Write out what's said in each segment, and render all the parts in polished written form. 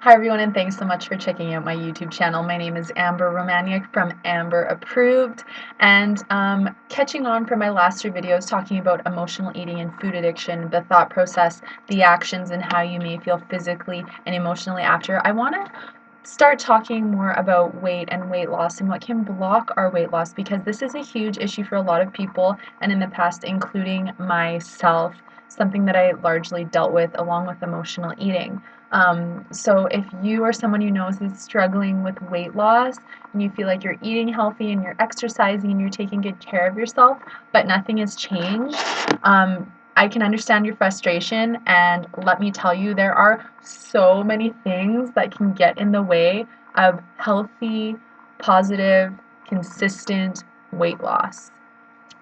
Hi everyone, and thanks so much for checking out my YouTube channel. My name is Amber Romaniuk from Amber Approved, and catching on from my last 3 videos talking about emotional eating and food addiction, the thought process, the actions, and how you may feel physically and emotionally after, I want to start talking more about weight and weight loss and what can block our weight loss, because this is a huge issue for a lot of people, and in the past, including myself, something that I largely dealt with along with emotional eating. So if you or someone you know is struggling with weight loss and you feel like you're eating healthy and you're exercising and you're taking good care of yourself, but nothing has changed, I can understand your frustration, and let me tell you, there are so many things that can get in the way of healthy, positive, consistent weight loss,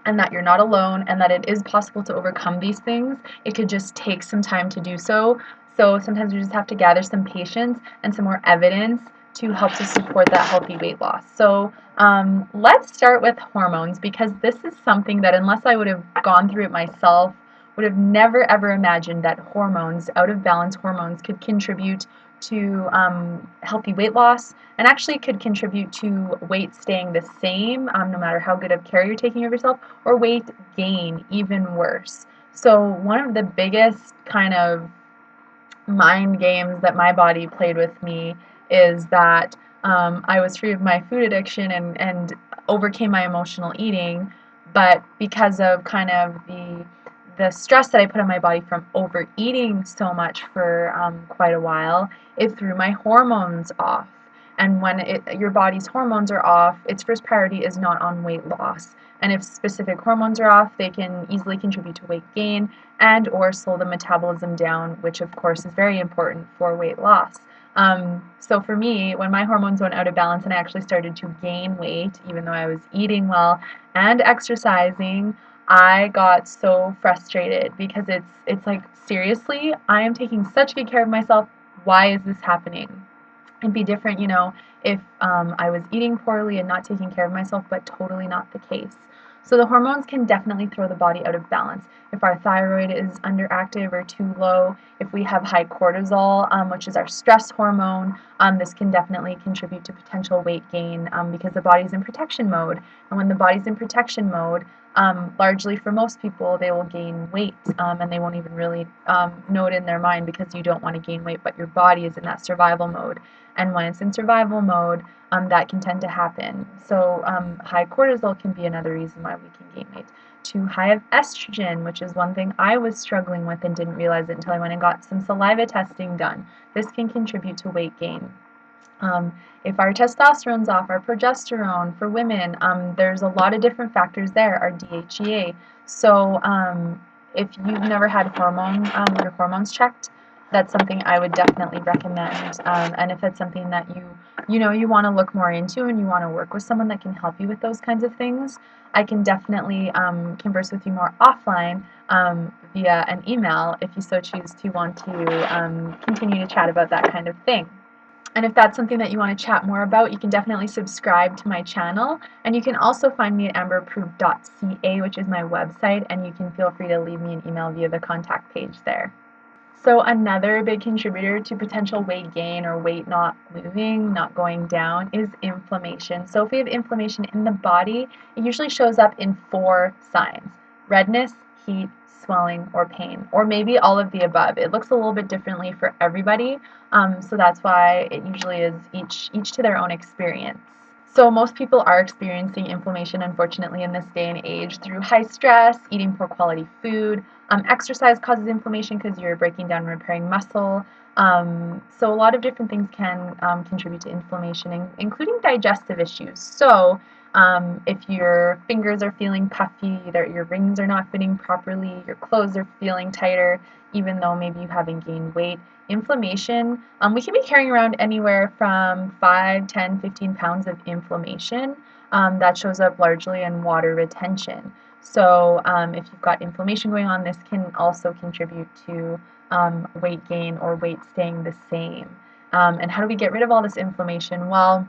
and that you're not alone, and that it is possible to overcome these things. It could just take some time to do so. So sometimes we just have to gather some patience and some more evidence to help to support that healthy weight loss. So let's start with hormones, because this is something that, unless I would have gone through it myself, would have never ever imagined that hormones, out of balance hormones, could contribute to healthy weight loss, and actually could contribute to weight staying the same, no matter how good of care you're taking of yourself, or weight gain, even worse. So one of the biggest kind of mind games that my body played with me is that I was free of my food addiction and overcame my emotional eating, but because of kind of the stress that I put on my body from overeating so much for quite a while, it threw my hormones off. And when your body's hormones are off, its first priority is not on weight loss. And if specific hormones are off, they can easily contribute to weight gain and or slow the metabolism down, which of course is very important for weight loss. So for me, when my hormones went out of balance and I actually started to gain weight, even though I was eating well and exercising, I got so frustrated, because it's like, seriously, I am taking such good care of myself. Why is this happening? It'd be different, if I was eating poorly and not taking care of myself, but totally not the case. So the hormones can definitely throw the body out of balance. If our thyroid is underactive or too low, if we have high cortisol, which is our stress hormone, this can definitely contribute to potential weight gain, because the body's in protection mode. And when the body's in protection mode, largely for most people, they will gain weight, and they won't even really know it in their mind, because you don't want to gain weight, but your body is in that survival mode. And when it's in survival mode, that can tend to happen. So high cortisol can be another reason why we can gain weight. Too high of estrogen, which is one thing I was struggling with and didn't realize it until I went and got some saliva testing done. This can contribute to weight gain. If our testosterone's off, our progesterone for women, there's a lot of different factors there, our DHEA. So if you've never had your hormones checked, that's something I would definitely recommend. And if it's something that you want to look more into and you want to work with someone that can help you with those kinds of things, I can definitely converse with you more offline via an email, if you so choose to want to continue to chat about that kind of thing. And if that's something that you want to chat more about, you can definitely subscribe to my channel. And you can also find me at amberapproved.ca, which is my website, and you can feel free to leave me an email via the contact page there. So another big contributor to potential weight gain or weight not moving, not going down, is inflammation. So if we have inflammation in the body, it usually shows up in 4 signs: redness, heat, swelling, or pain, or maybe all of the above. It looks a little bit differently for everybody, so that's why it usually is each to their own experience. So most people are experiencing inflammation, unfortunately, in this day and age through high stress, eating poor quality food. Exercise causes inflammation because you're breaking down and repairing muscle. So a lot of different things can contribute to inflammation, including digestive issues. So if your fingers are feeling puffy, your rings are not fitting properly, your clothes are feeling tighter, even though maybe you haven't gained weight. Inflammation, we can be carrying around anywhere from 5, 10, 15 pounds of inflammation. That shows up largely in water retention. So if you've got inflammation going on, this can also contribute to weight gain or weight staying the same. And how do we get rid of all this inflammation? Well,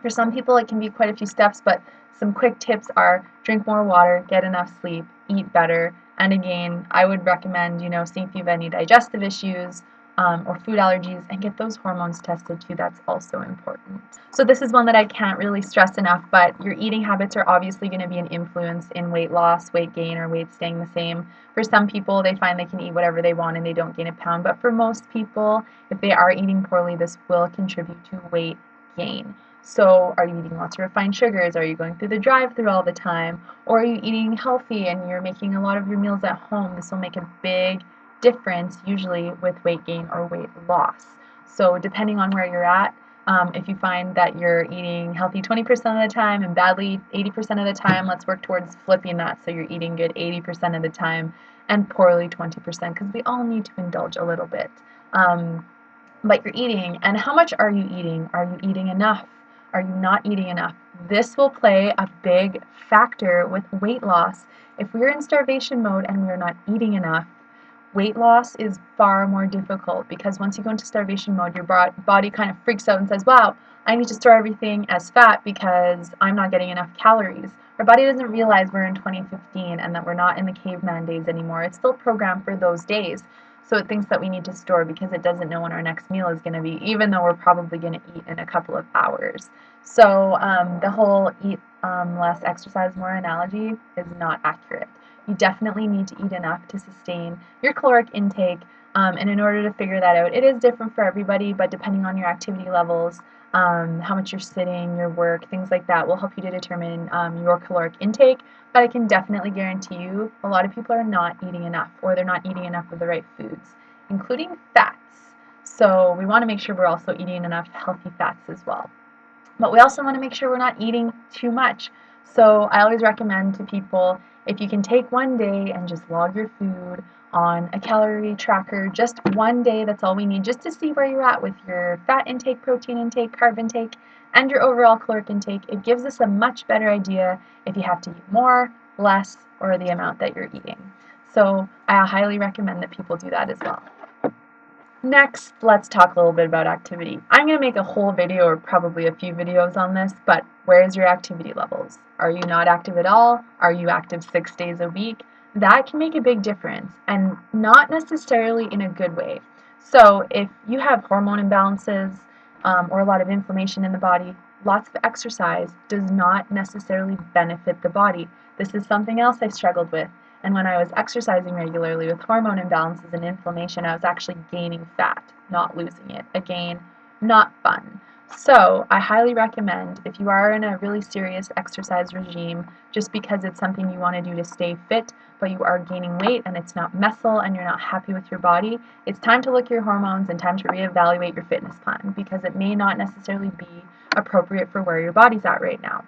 for some people it can be quite a few steps, but some quick tips are: drink more water, get enough sleep, eat better, and again, I would recommend, seeing if you have any digestive issues or food allergies, and get those hormones tested too. That's also important. So this is one that I can't really stress enough, but your eating habits are obviously going to be an influence in weight loss, weight gain, or weight staying the same. For some people, they find they can eat whatever they want and they don't gain a pound, but for most people, if they are eating poorly, this will contribute to weight gain. So are you eating lots of refined sugars? Are you going through the drive-through all the time? Or are you eating healthy and you're making a lot of your meals at home? This will make a big difference usually with weight gain or weight loss. So depending on where you're at, if you find that you're eating healthy 20% of the time and badly 80% of the time, let's work towards flipping that so you're eating good 80% of the time and poorly 20%, because we all need to indulge a little bit. But you're eating, and how much are you eating? Are you eating enough? Are you not eating enough? This will play a big factor with weight loss. If we're in starvation mode and we're not eating enough, weight loss is far more difficult, because once you go into starvation mode, your body kind of freaks out and says, wow, I need to store everything as fat because I'm not getting enough calories. Our body doesn't realize we're in 2015 and that we're not in the caveman days anymore. It's still programmed for those days. So it thinks that we need to store because it doesn't know when our next meal is going to be, even though we're probably going to eat in a couple of hours. So the whole eat less, exercise more analogy is not accurate. You definitely need to eat enough to sustain your caloric intake, and in order to figure that out, it is different for everybody, but depending on your activity levels, how much you're sitting, your work, things like that will help you to determine your caloric intake. But I can definitely guarantee you a lot of people are not eating enough, or they're not eating enough of the right foods, including fats. So we want to make sure we're also eating enough healthy fats as well. But we also want to make sure we're not eating too much. So I always recommend to people, if you can take one day and just log your food on a calorie tracker, just one day, that's all we need, just to see where you're at with your fat intake, protein intake, carb intake, and your overall caloric intake. It gives us a much better idea if you have to eat more, less, or the amount that you're eating. So I highly recommend that people do that as well. Next, let's talk a little bit about activity. I'm going to make a whole video, or probably a few videos on this, but where's your activity levels? Are you not active at all? Are you active 6 days a week? That can make a big difference, and not necessarily in a good way. So if you have hormone imbalances or a lot of inflammation in the body, lots of exercise does not necessarily benefit the body. This is something else I struggled with. And when I was exercising regularly with hormone imbalances and inflammation, I was actually gaining fat, not losing it. Again, not fun. So I highly recommend, if you are in a really serious exercise regime, just because it's something you want to do to stay fit, but you are gaining weight and it's not muscle and you're not happy with your body, it's time to look at your hormones and time to reevaluate your fitness plan, because it may not necessarily be appropriate for where your body's at right now.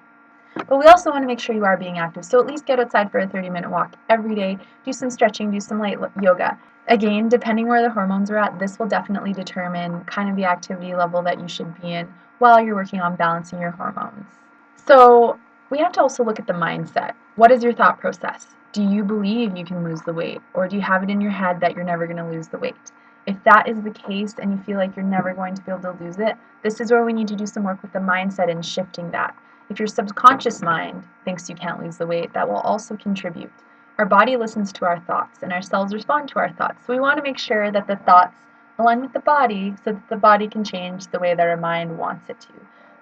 But we also want to make sure you are being active, so at least get outside for a 30-minute walk every day, do some stretching, do some light yoga. Again, depending where the hormones are at, this will definitely determine kind of the activity level that you should be in while you're working on balancing your hormones. So we have to also look at the mindset. What is your thought process? Do you believe you can lose the weight, or do you have it in your head that you're never going to lose the weight? If that is the case and you feel like you're never going to be able to lose it, this is where we need to do some work with the mindset and shifting that. If your subconscious mind thinks you can't lose the weight, that will also contribute. Our body listens to our thoughts, and our cells respond to our thoughts. So we want to make sure that the thoughts align with the body so that the body can change the way that our mind wants it to.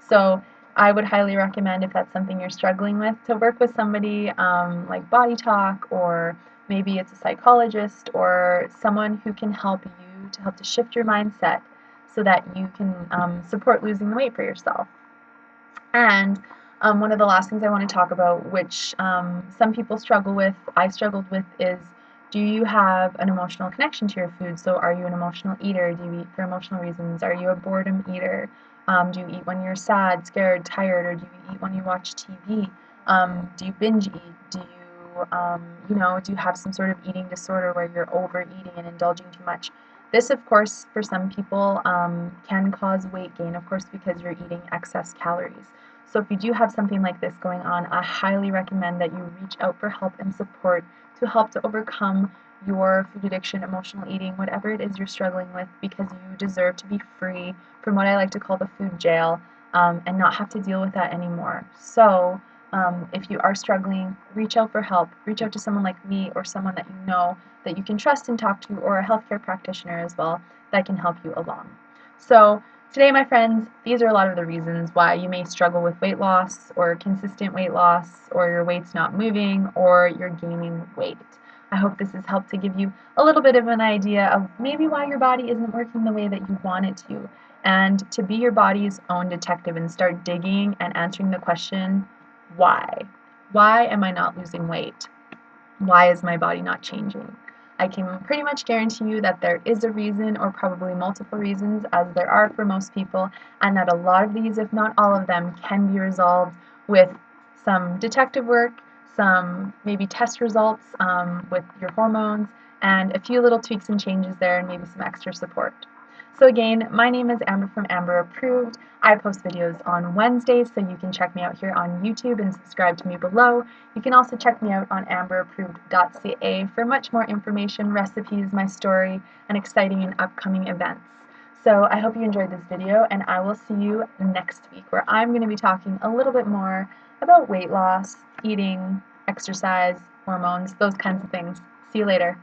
So I would highly recommend, if that's something you're struggling with, to work with somebody like Body Talk, or maybe it's a psychologist or someone who can help you to shift your mindset so that you can support losing the weight for yourself. And one of the last things I want to talk about, which some people struggle with, I struggled with, is, do you have an emotional connection to your food? So are you an emotional eater? Do you eat for emotional reasons? Are you a boredom eater? Do you eat when you're sad, scared, tired, or do you eat when you watch TV? Do you binge eat? Do you have some sort of eating disorder where you're overeating and indulging too much? This, of course, for some people can cause weight gain, of course, because you're eating excess calories. So if you do have something like this going on, I highly recommend that you reach out for help and support to help to overcome your food addiction, emotional eating, whatever it is you're struggling with, because you deserve to be free from what I like to call the food jail, and not have to deal with that anymore. So If you are struggling, reach out for help. Reach out to someone like me or someone that you know that you can trust and talk to, or a healthcare practitioner as well that can help you along. So today, my friends, these are a lot of the reasons why you may struggle with weight loss or consistent weight loss, or your weight's not moving, or you're gaining weight. I hope this has helped to give you a little bit of an idea of maybe why your body isn't working the way that you want it to, and to be your body's own detective and start digging and answering the question, why? Why am I not losing weight? Why is my body not changing? I can pretty much guarantee you that there is a reason, or probably multiple reasons, as there are for most people, and that a lot of these, if not all of them, can be resolved with some detective work, some maybe test results with your hormones, and a few little tweaks and changes there, and maybe some extra support. So again, my name is Amber from Amber Approved. I post videos on Wednesdays, so you can check me out here on YouTube and subscribe to me below. You can also check me out on amberapproved.ca for much more information, recipes, my story, and exciting and upcoming events. So I hope you enjoyed this video, and I will see you next week, where I'm going to be talking a little bit more about weight loss, eating, exercise, hormones, those kinds of things. See you later.